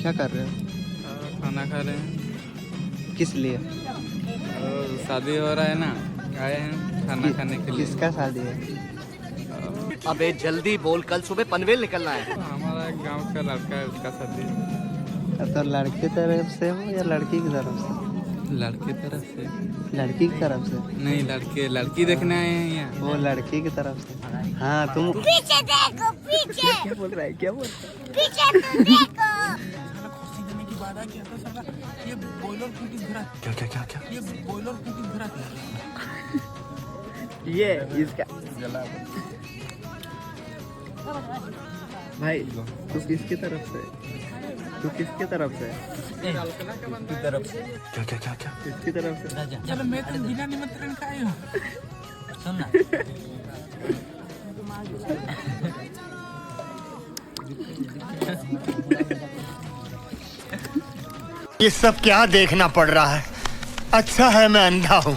क्या कर रहे हो? खाना खा रहे हैं। किस लिए? शादी हो रहा है ना, आए हैं खाना खाने के लिए। किसका शादी है? अबे जल्दी बोल, कल सुबह पनवेल निकलना है। हमारा एक गांव का लड़का है, उसका शादी है। तो लड़के तरफ से हो या लड़की की तरफ से? लड़के तरफ से लड़की की तरफ से? नहीं, लड़के लड़की देखने आए हैं यहाँ। वो लड़की की तरफ से। हाँ तुम पीछे देखो, पीछे क्या बोल रहा है? क्या बोल रहा है? पीछे तो देखो। क्या क्या क्या क्या? ये इसका भाई तू किसकी तरफ से? तू किसकी तरफ से? क्या क्या क्या क्या? किसकी तरफ से? चलो मैं तो बिना निमंत्रण का आया हूँ। सुनना ये सब क्या देखना पड़ रहा है? अच्छा है मैं अंधा हूँ।